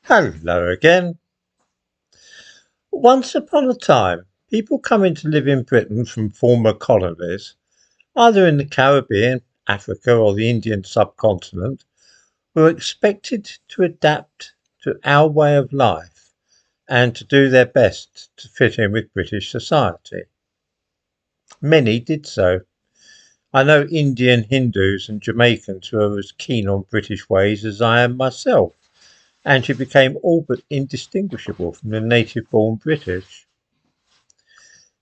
Hello again. Once upon a time, people coming to live in Britain from former colonies, either in the Caribbean, Africa, or the Indian subcontinent, were expected to adapt to our way of life and to do their best to fit in with British society. Many did so. I know Indian Hindus and Jamaicans who are as keen on British ways as I am myself, and who became all but indistinguishable from the native-born British.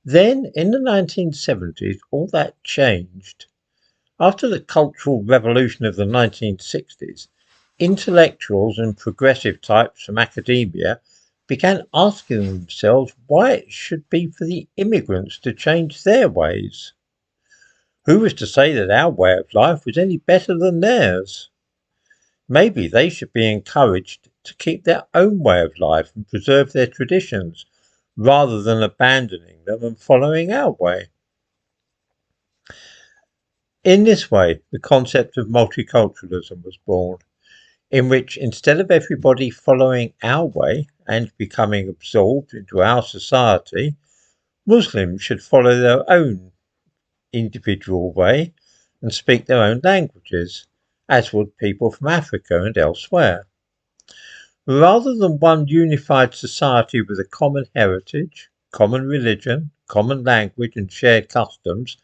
Then, in the 1970s, all that changed. After the Cultural Revolution of the 1960s, intellectuals and progressive types from academia began asking themselves why it should be for the immigrants to change their ways. Who was to say that our way of life was any better than theirs? Maybe they should be encouraged to keep their own way of life and preserve their traditions, rather than abandoning them and following our way. In this way, the concept of multiculturalism was born, in which instead of everybody following our way and becoming absorbed into our society, Muslims should follow their own individual way and speak their own languages, as would people from Africa and elsewhere. Rather than one unified society with a common heritage, common religion, common language, and shared customs,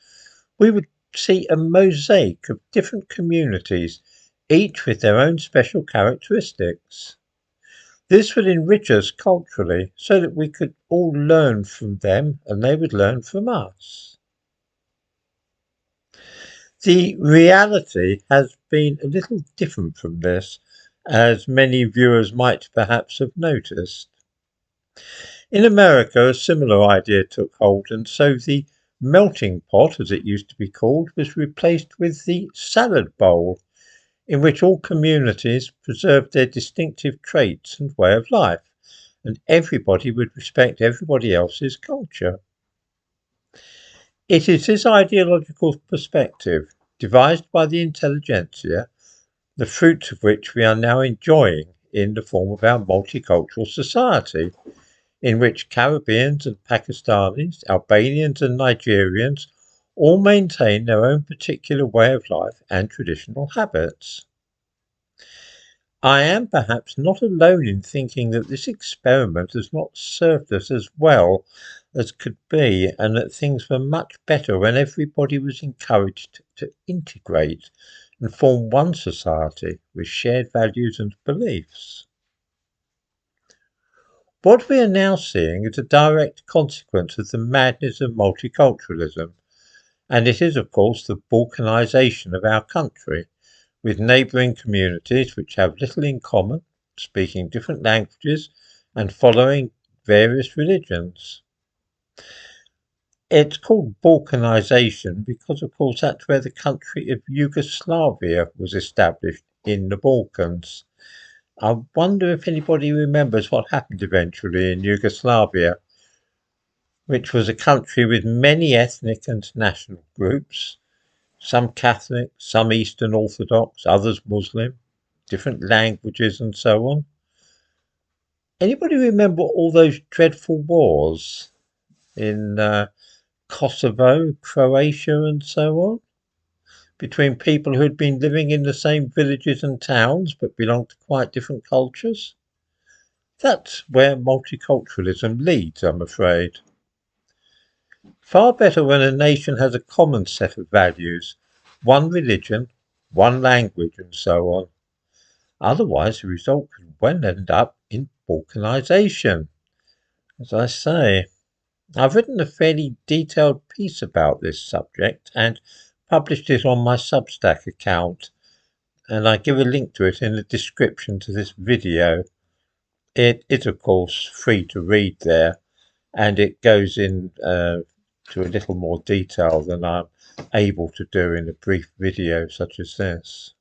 we would see a mosaic of different communities, each with their own special characteristics. This would enrich us culturally so that we could all learn from them and they would learn from us. The reality has been a little different from this, as many viewers might perhaps have noticed. In America, a similar idea took hold, and so the melting pot, as it used to be called, was replaced with the salad bowl, in which all communities preserved their distinctive traits and way of life, and everybody would respect everybody else's culture. It is this ideological perspective, devised by the intelligentsia, the fruits of which we are now enjoying in the form of our multicultural society, in which Caribbeans and Pakistanis, Albanians and Nigerians all maintain their own particular way of life and traditional habits. I am perhaps not alone in thinking that this experiment has not served us as well as could be, and that things were much better when everybody was encouraged to integrate and form one society with shared values and beliefs. What we are now seeing is a direct consequence of the madness of multiculturalism, and it is, of course, the balkanisation of our country, with neighbouring communities which have little in common, speaking different languages and following various religions. It's called balkanisation because, of course, that's where the country of Yugoslavia was established, in the Balkans. I wonder if anybody remembers what happened eventually in Yugoslavia, which was a country with many ethnic and national groups, some Catholic, some Eastern Orthodox, others Muslim, different languages and so on. Anybody remember all those dreadful wars in Kosovo, Croatia and so on, between people who had been living in the same villages and towns but belonged to quite different cultures? That's where multiculturalism leads, I'm afraid. Far better when a nation has a common set of values, one religion, one language and so on. Otherwise the result could well end up in balkanisation. As I say, I've written a fairly detailed piece about this subject and published it on my Substack account, and I give a link to it in the description to this video. It is, of course, free to read there, and it goes in to a little more detail than I'm able to do in a brief video such as this.